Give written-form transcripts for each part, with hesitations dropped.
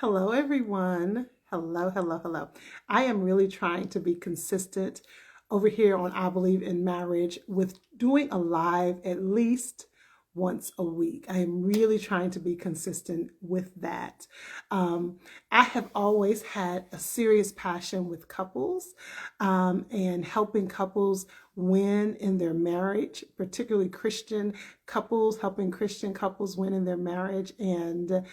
Hello, everyone. Hello, hello, hello. I am really trying to be consistent over here on I Believe in Marriage with doing a live at least once a week. I am really trying to be consistent with that. I have always had a serious passion with couples and helping couples win in their marriage, particularly Christian couples, helping Christian couples win in their marriage. And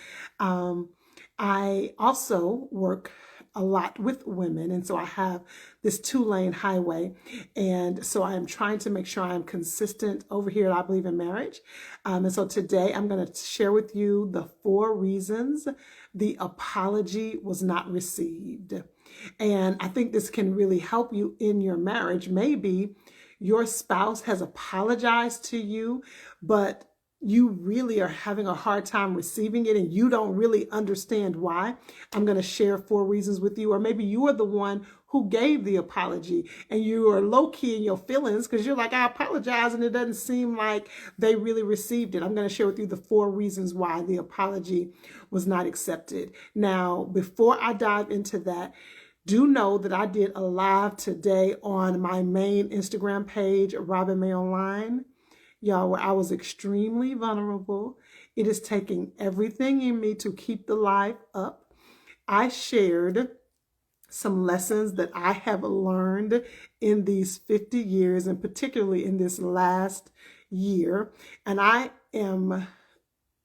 I also work a lot with women, and so I have this two-lane highway, and so I am trying to make sure I'm consistent over here at I Believe in Marriage. And so today I'm going to share with you the 4 reasons the apology was not received. And I think this can really help you in your marriage. Maybe your spouse has apologized to you, but you really are having a hard time receiving it and you don't really understand why. I'm going to share 4 reasons with you. Or maybe you are the one who gave the apology and you are low key in your feelings because you're like, I apologize, and it doesn't seem like they really received it. I'm going to share with you the 4 reasons why the apology was not accepted. Now, before I dive into that, do know that I did a live today on my main Instagram page, Robin May Online, y'all, where I was extremely vulnerable. It is taking everything in me to keep the live up. I shared some lessons that I have learned in these 50 years, and particularly in this last year. And I am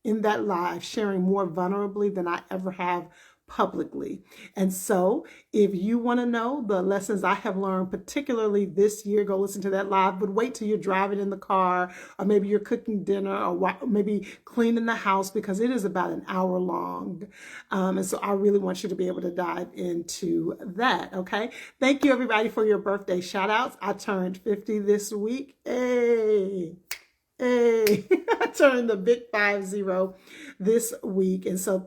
in that live sharing more vulnerably than I ever have publicly. And so if you want to know the lessons I have learned, particularly this year, go listen to that live, but wait till you're driving in the car, or maybe you're cooking dinner, or maybe cleaning the house, because it is about an hour long. And so I really want you to be able to dive into that. Okay. Thank you, everybody, for your birthday shout outs. I turned 50 this week. Hey. Hey, I turned the big 50 this week. And so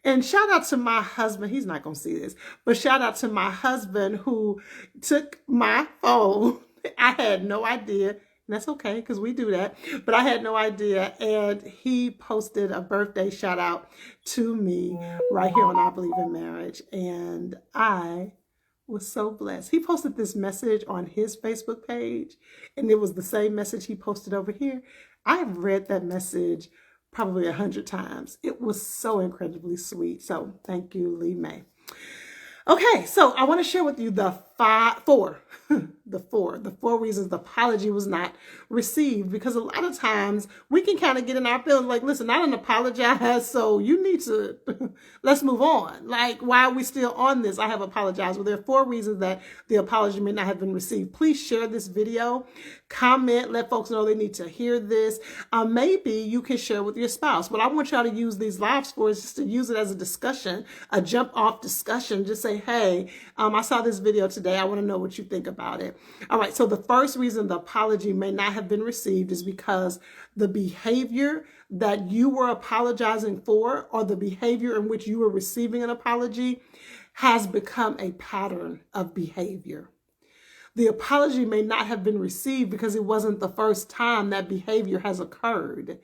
and shout out to my husband. He's not going to see this, but shout out to my husband who took my phone. I had no idea. And that's okay, because we do that. But I had no idea. And he posted a birthday shout out to me right here on I Believe in Marriage. And I was so blessed. He posted this message on his Facebook page, and it was the same message he posted over here. I've read that message probably 100 times. It was so incredibly sweet. So thank you, Lee May. Okay, so I want to share with you the 4 reasons the apology was not received, because a lot of times we can kind of get in our feelings like, listen, I didn't apologize, so you need to let's move on. Like, why are we still on this? I have apologized. Well, there are 4 reasons that the apology may not have been received. Please share this video, comment, let folks know they need to hear this. Maybe you can share with your spouse. What I want y'all to use these lives for is just to use it as a discussion, a jump off discussion. Just say, hey, I saw this video today. I want to know what you think about it. All right. So the first reason the apology may not have been received is because the behavior that you were apologizing for, or the behavior in which you were receiving an apology, has become a pattern of behavior. The apology may not have been received because it wasn't the first time that behavior has occurred.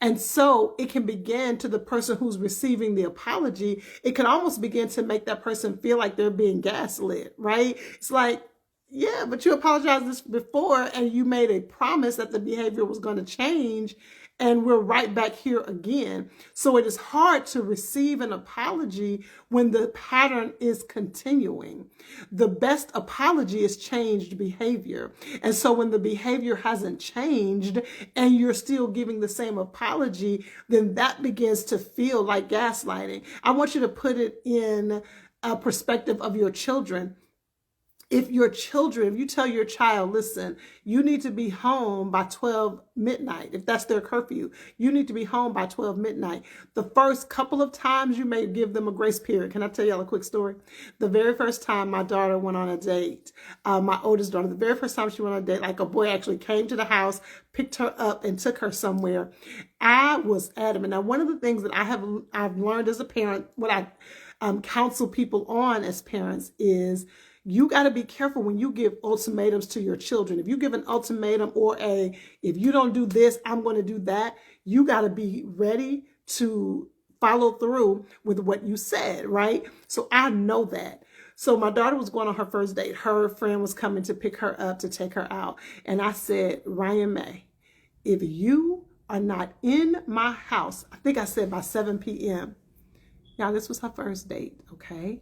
And so it can begin to the person who's receiving the apology. It can almost begin to make that person feel like they're being gaslit, right? It's like, yeah, but you apologized this before and you made a promise that the behavior was going to change, and we're right back here again. So it is hard to receive an apology when the pattern is continuing. The best apology is changed behavior. And so when the behavior hasn't changed and you're still giving the same apology, then that begins to feel like gaslighting. I want you to put it in a perspective of your children. If you tell your child, listen, you need to be home by 12 midnight, if that's their curfew, you need to be home by 12 midnight. The first couple of times you may give them a grace period. Can I tell y'all a quick story? The very first time my daughter went on a date, my oldest daughter, the very first time she went on a date, like a boy actually came to the house, picked her up and took her somewhere, I was adamant. Now, one of the things that I've learned as a parent, what I counsel people on as parents, is you got to be careful when you give ultimatums to your children. If you give an ultimatum or if you don't do this, I'm going to do that, you got to be ready to follow through with what you said, right? So I know that. So my daughter was going on her first date. Her friend was coming to pick her up to take her out. And I said, Ryan May, if you are not in my house, I think I said by 7 p.m. Now, this was her first date, okay?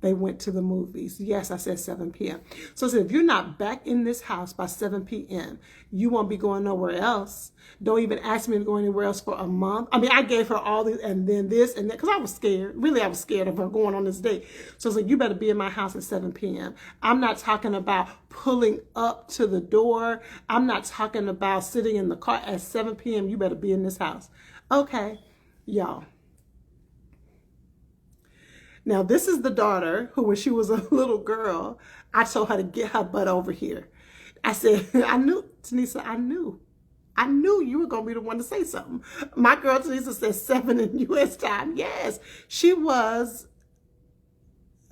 They went to the movies. Yes, I said 7 p.m. So I said, if you're not back in this house by 7 p.m., you won't be going nowhere else. Don't even ask me to go anywhere else for a month. I mean, I gave her all these and then this and that because I was scared. Really, I was scared of her going on this date. So I was like, you better be in my house at 7 p.m. I'm not talking about pulling up to the door. I'm not talking about sitting in the car at 7 p.m. You better be in this house. Okay, y'all. Now, this is the daughter who, when she was a little girl, I told her to get her butt over here. I said, I knew, Tanisa, I knew you were going to be the one to say something. My girl, Tanisa, said 7 in U.S. time. Yes, she was,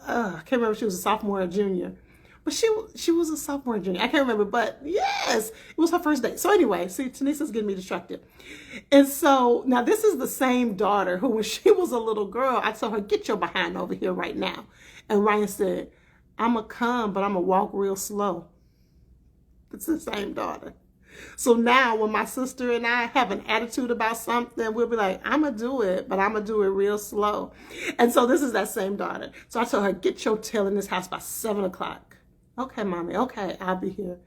I can't remember if she was a sophomore or junior. But she was a sophomore or junior. I can't remember, but yes, it was her first date. So anyway, see, Tanisa's getting me distracted. And so now this is the same daughter who, when she was a little girl, I told her, get your behind over here right now. And Ryan said, I'm going to come, but I'm going to walk real slow. It's the same daughter. So now when my sister and I have an attitude about something, we'll be like, I'm going to do it, but I'm going to do it real slow. And so this is that same daughter. So I told her, get your tail in this house by 7 o'clock. Okay, mommy. Okay, I'll be here.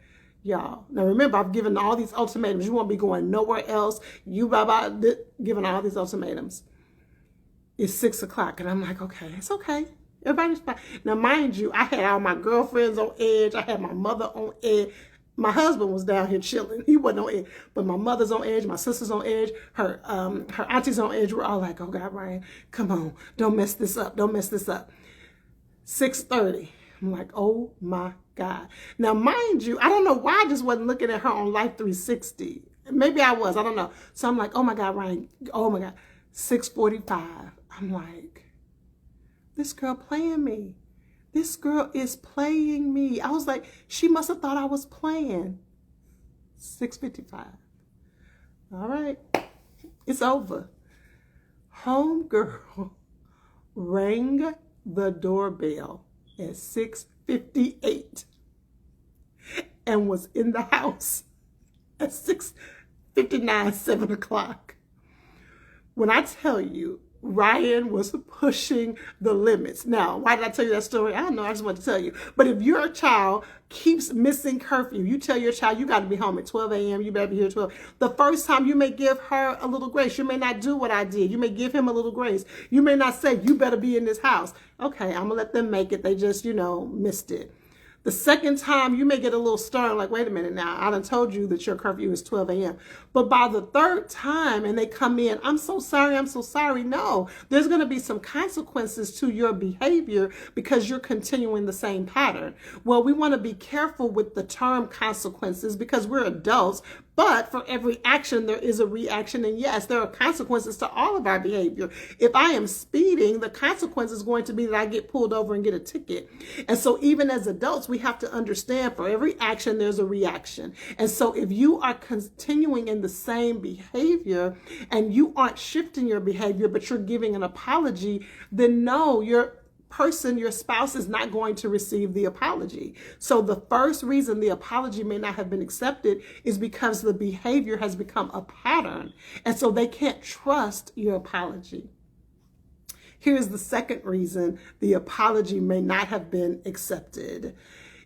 Y'all. Now remember, I've given all these ultimatums. You won't be going nowhere else. You giving all these ultimatums. It's 6 o'clock. And I'm like, okay, it's okay. Everybody's fine. Now, mind you, I had all my girlfriends on edge. I had my mother on edge. My husband was down here chilling. He wasn't on edge. But my mother's on edge. My sister's on edge. Her aunties on edge. We're all like, oh, God, Ryan, come on. Don't mess this up. Don't mess this up. 6:30. I'm like, oh my God. Now, mind you, I don't know why I just wasn't looking at her on Life 360. Maybe I was, I don't know. So I'm like, oh my God, Ryan, oh my God. 6:45. I'm like, this girl playing me. This girl is playing me. I was like, she must have thought I was playing. 6:55. All right, it's over. Homegirl rang the doorbell at 6:58 and was in the house at 6:59, 7 o'clock. When I tell you, Ryan was pushing the limits. Now, why did I tell you that story? I don't know. I just want to tell you. But if your child keeps missing curfew, you tell your child you got to be home at 12 a.m. You better be here at 12. The first time you may give her a little grace. You may not do what I did. You may give him a little grace. You may not say, you better be in this house. Okay, I'm going to let them make it. They just, missed it. The second time, you may get a little stern, like, wait a minute now, I done told you that your curfew is 12 a.m. But by the third time, and they come in, I'm so sorry. No, there's going to be some consequences to your behavior because you're continuing the same pattern. Well, we want to be careful with the term consequences because we're adults. But for every action, there is a reaction. And yes, there are consequences to all of our behavior. If I am speeding, the consequence is going to be that I get pulled over and get a ticket. And so even as adults, we have to understand for every action, there's a reaction. And so if you are continuing in the same behavior and you aren't shifting your behavior, but you're giving an apology, then no, your spouse is not going to receive the apology. So the first reason the apology may not have been accepted is because the behavior has become a pattern. And so they can't trust your apology. Here's the second reason the apology may not have been accepted.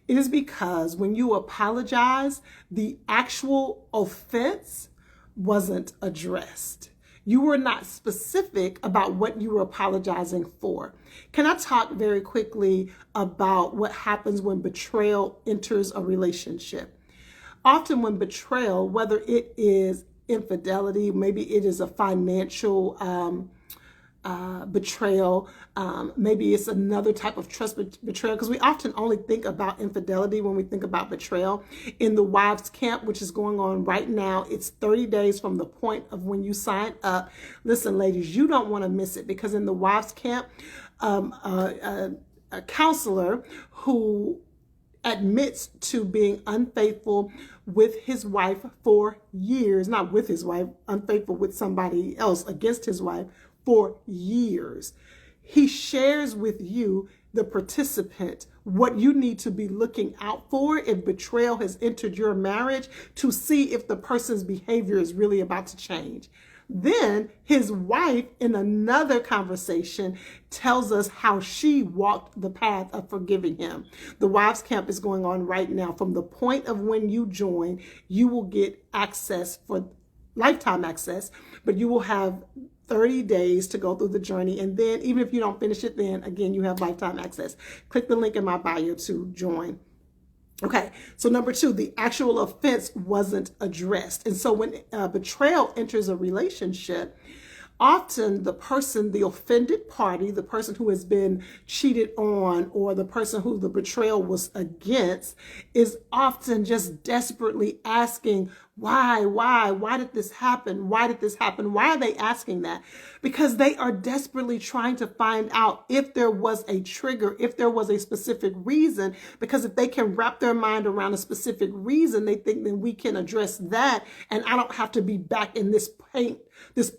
It is because when you apologize, the actual offense wasn't addressed. You were not specific about what you were apologizing for. Can I talk very quickly about what happens when betrayal enters a relationship? Often when betrayal, whether it is infidelity, maybe it is a financial betrayal, maybe it's another type of trust betrayal, because we often only think about infidelity when we think about betrayal. In the wives camp, which is going on right now, it's 30 days from the point of when you sign up. Listen, ladies, you don't want to miss it, because in the wives camp, a counselor who admits to being unfaithful with his wife for years, not with his wife, unfaithful with somebody else against his wife for years. He shares with you, the participant, what you need to be looking out for if betrayal has entered your marriage, to see if the person's behavior is really about to change. Then his wife, in another conversation, tells us how she walked the path of forgiving him. The wives camp is going on right now. From the point of when you join, you will get access for lifetime access, but you will have 30 days to go through the journey. And then even if you don't finish it, then again, you have lifetime access. Click the link in my bio to join. Okay, so number 2, the actual offense wasn't addressed. And so when betrayal enters a relationship, often the person, the offended party, the person who has been cheated on, or the person who the betrayal was against, is often just desperately asking, why did this happen? Why did this happen? Why are they asking that? Because they are desperately trying to find out if there was a trigger, if there was a specific reason, because if they can wrap their mind around a specific reason, they think then we can address that, and I don't have to be back in this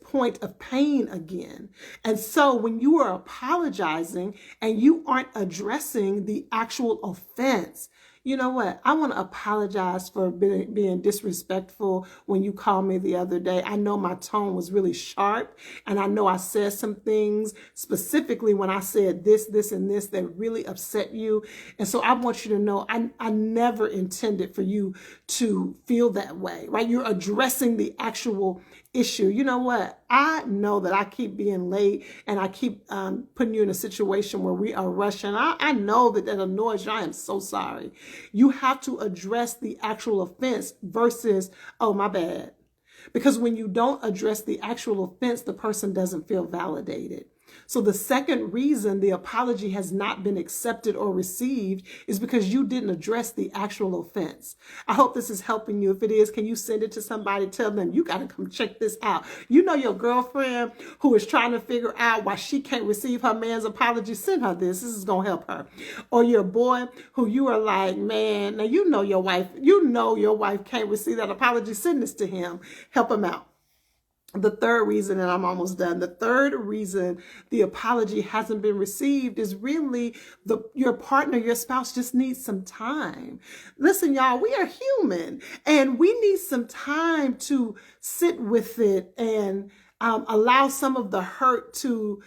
point of pain again. And so when you are apologizing and you aren't addressing the actual offense, you know what? I want to apologize for being disrespectful when you called me the other day. I know my tone was really sharp, and I know I said some things specifically when I said this, and this that really upset you. And so I want you to know I never intended for you to feel that way, right? You're addressing the actual issue. You know what? I know that I keep being late, and I keep putting you in a situation where we are rushing. I know that annoys you. I am so sorry. You have to address the actual offense versus, oh, my bad. Because when you don't address the actual offense, the person doesn't feel validated. So the second reason the apology has not been accepted or received is because you didn't address the actual offense. I hope this is helping you. If it is, can you send it to somebody? Tell them, you got to come check this out. You know your girlfriend who is trying to figure out why she can't receive her man's apology, send her this. This is going to help her. Or your boy who you are like, man, now you know your wife can't receive that apology, send this to him. Help him out. The third reason, and I'm almost done, the third reason the apology hasn't been received is really your partner, your spouse just needs some time. Listen, y'all, we are human, and we need some time to sit with it and allow some of the hurt to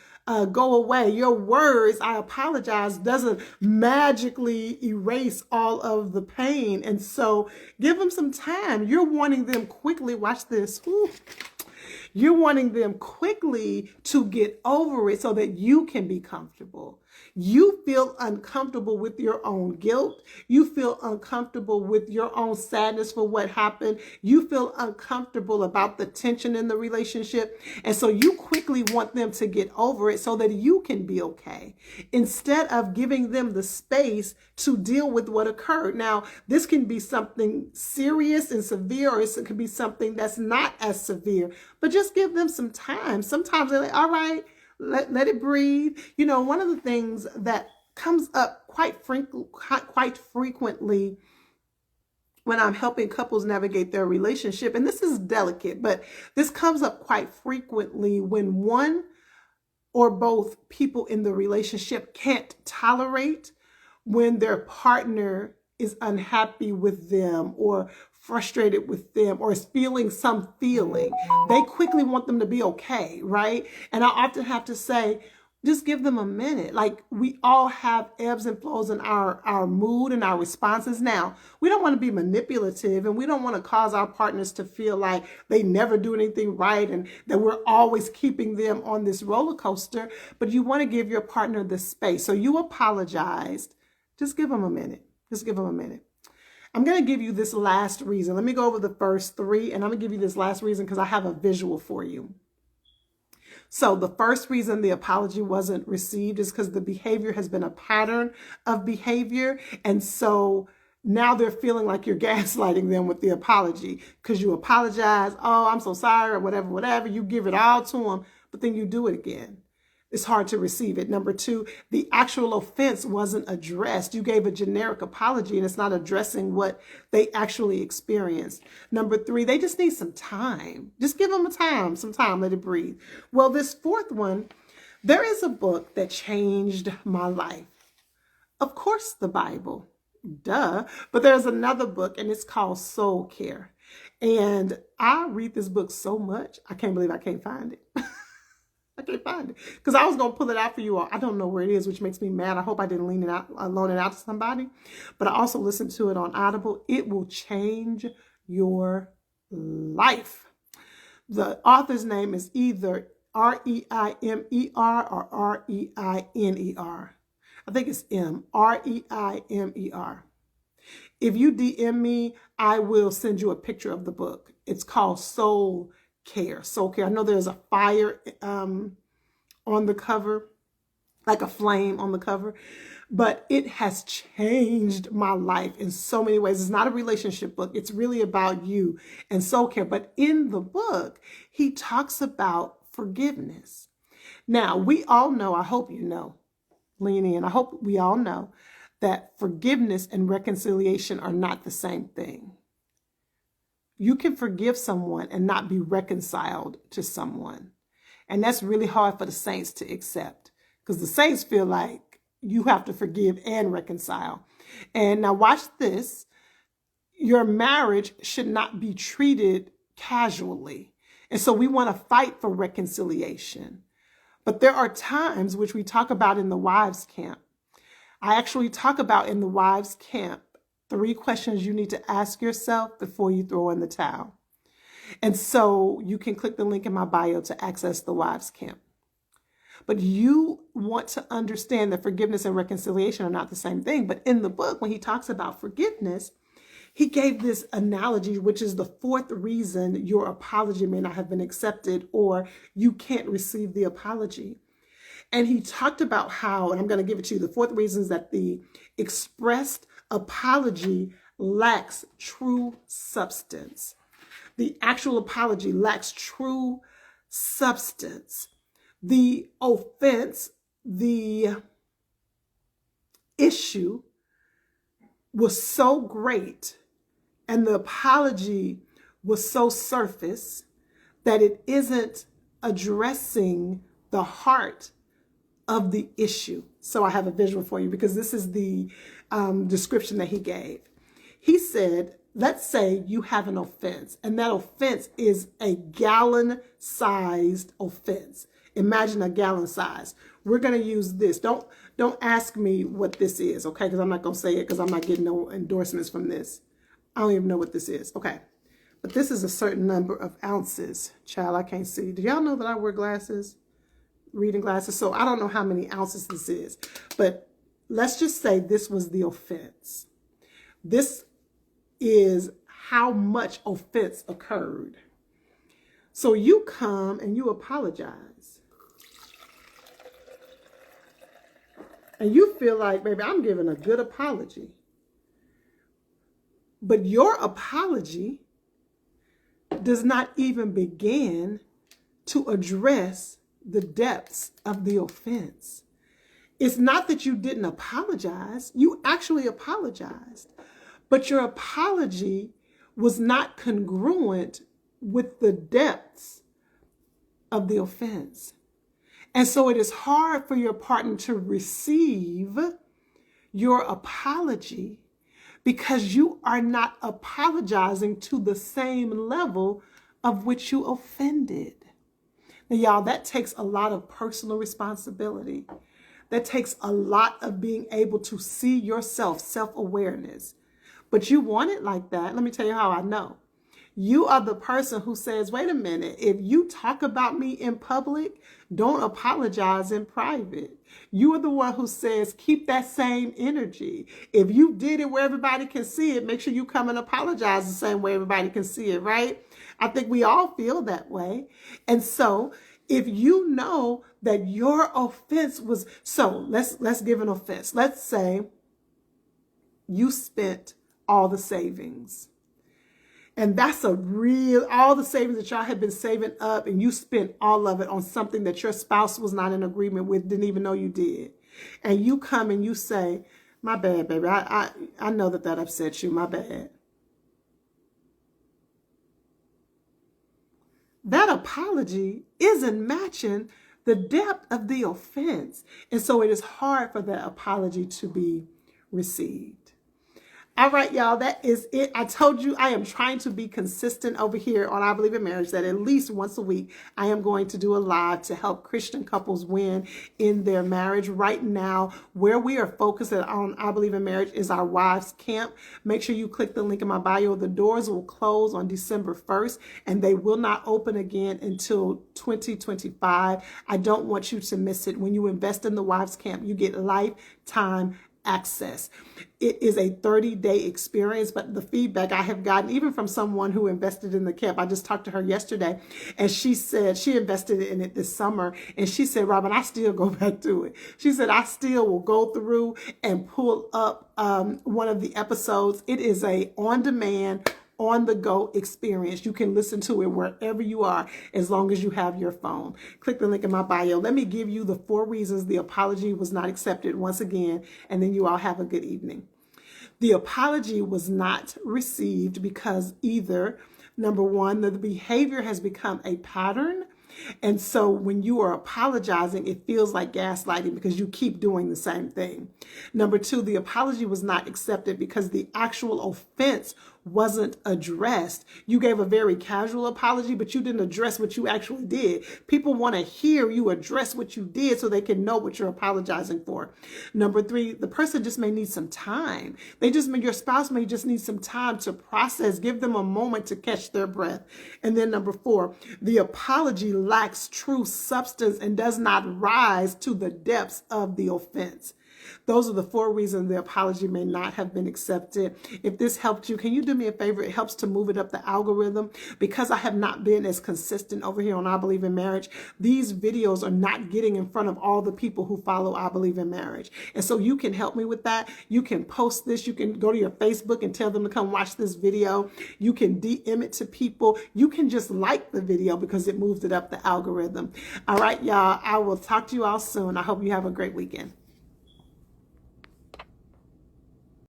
go away. Your words, I apologize, doesn't magically erase all of the pain. And so give them some time. You're wanting them quickly. Watch this. Ooh. You're wanting them quickly to get over it so that you can be comfortable. You feel uncomfortable with your own guilt. You feel uncomfortable with your own sadness for what happened. You feel uncomfortable about the tension in the relationship. And so you quickly want them to get over it so that you can be okay, instead of giving them the space to deal with what occurred. Now, this can be something serious and severe, or it could be something that's not as severe, but just give them some time. Sometimes they're like, all right, let it breathe. You know, one of the things that comes up quite frequently when I'm helping couples navigate their relationship, and this is delicate, but this comes up quite frequently when one or both people in the relationship can't tolerate when their partner is unhappy with them or frustrated with them or is feeling some feeling. They quickly want them to be okay, right? And I often have to say, just give them a minute. Like, we all have ebbs and flows in our mood and our responses. Now, we don't want to be manipulative, and we don't want to cause our partners to feel like they never do anything right and that we're always keeping them on this roller coaster. But you want to give your partner the space. So you apologized. Just give them a minute. Just give them a minute. I'm going to give you this last reason. Let me go over the first three, and I'm going to give you this last reason because I have a visual for you. So the first reason the apology wasn't received is because the behavior has been a pattern of behavior. And so now they're feeling like you're gaslighting them with the apology because you apologize. Oh, I'm so sorry, or whatever. You give it all to them, but then you do it again. it's hard to receive it. Number two, the actual offense wasn't addressed. You gave a generic apology and it's not addressing what they actually experienced. Number three, they just need some time. Just give them some time, let it breathe. Well, this fourth one, there is a book that changed my life. Of course, the Bible, duh. But there's another book and it's called Soul Care. And I read this book so much, I can't believe I can't find it. I can't find it because I was going to pull it out for you all. I don't know where it is, which makes me mad. I hope I didn't loan it out to somebody. But I also listened to it on Audible. It will change your life. The author's name is either Reimer or Reiner. I think it's Reimer. If you DM me, I will send you a picture of the book. It's called Soul Care. Soul Care. I know there's a fire on the cover, like a flame on the cover, but it has changed my life in so many ways. It's not a relationship book. It's really about you and soul care. But in the book, he talks about forgiveness. Now, we all know, I hope you know, lean in, I hope we all know that forgiveness and reconciliation are not the same thing. You can forgive someone and not be reconciled to someone. And that's really hard for the saints to accept because the saints feel like you have to forgive and reconcile. And now watch this. Your marriage should not be treated casually. And so we want to fight for reconciliation. But there are times which we talk about in the wives' camp. I actually talk about in the wives' camp 3 questions you need to ask yourself before you throw in the towel. And so you can click the link in my bio to access the wives' camp. But you want to understand that forgiveness and reconciliation are not the same thing. But in the book, when he talks about forgiveness, he gave this analogy, which is the 4th reason your apology may not have been accepted or you can't receive the apology. And he talked about how, and I'm going to give it to you, the 4th reason is that the expressed apology lacks true substance. The actual apology lacks true substance. The offense, the issue was so great and the apology was so surface that it isn't addressing the heart of the issue. So I have a visual for you because this is the description that he gave. He said, let's say you have an offense and that offense is a gallon-sized offense. Imagine a gallon size. We're going to use this. Don't ask me what this is, okay? Because I'm not going to say it because I'm not getting no endorsements from this. I don't even know what this is, okay? But this is a certain number of ounces. Child, I can't see. Do y'all know that I wear glasses? Reading glasses. So I don't know how many ounces this is. But let's just say this was the offense. This is how much offense occurred. So you come and you apologize. And you feel like, baby, I'm giving a good apology. But your apology does not even begin to address the depths of the offense. It's not that you didn't apologize. You actually apologized. But your apology was not congruent with the depths of the offense. And so it is hard for your partner to receive your apology because you are not apologizing to the same level of which you offended. Now, y'all, that takes a lot of personal responsibility. That takes a lot of being able to see yourself, self-awareness. But you want it like that. Let me tell you how I know. You are the person who says, wait a minute, if you talk about me in public, don't apologize in private. You are the one who says, keep that same energy. If you did it where everybody can see it, make sure you come and apologize the same way everybody can see it, right? I think we all feel that way. And so if you know that your offense was, so let's give an offense. Let's say you spent all the savings. And that's a real, all the savings that y'all have been saving up and you spent all of it on something that your spouse was not in agreement with, didn't even know you did. And you come and you say, my bad, baby. I know that upset you. My bad. That apology isn't matching the depth of the offense. And so it is hard for that apology to be received. All right, y'all, that is it. I told you I am trying to be consistent over here on I Believe in Marriage, that at least once a week I am going to do a live to help Christian couples win in their marriage. Right now, where we are focused on I Believe in Marriage is our wives camp. Make sure you click the link in my bio. The doors will close on December 1st and they will not open again until 2025. I don't want you to miss it. When you invest in the wives camp, you get lifetime access. It is a 30-day experience, but the feedback I have gotten, even from someone who invested in the camp, I just talked to her yesterday, and she said she invested in it this summer, and she said, Robin, I still go back to it. She said, I still will go through and pull up one of the episodes. It is a on-demand, on-the-go experience. You can listen to it wherever you are as long as you have your phone. Click the link in my bio. Let me give you the 4 reasons the apology was not accepted once again, and then you all have a good evening. The apology was not received because either, number one, the behavior has become a pattern. And so when you are apologizing, it feels like gaslighting because you keep doing the same thing. Number 2, the apology was not accepted because the actual offense wasn't addressed. You gave a very casual apology, but you didn't address what you actually did. People want to hear you address what you did so they can know what you're apologizing for. Number 3, the person just may need some time. Your spouse may just need some time to process. Give them a moment to catch their breath. And then number 4, the apology lacks true substance and does not rise to the depths of the offense. Those are the 4 reasons the apology may not have been accepted. If this helped you, can you do me a favor? It helps to move it up the algorithm. Because I have not been as consistent over here on I Believe in Marriage, these videos are not getting in front of all the people who follow I Believe in Marriage. And so you can help me with that. You can post this. You can go to your Facebook and tell them to come watch this video. You can DM it to people. You can just like the video because it moves it up the algorithm. All right, y'all. I will talk to you all soon. I hope you have a great weekend.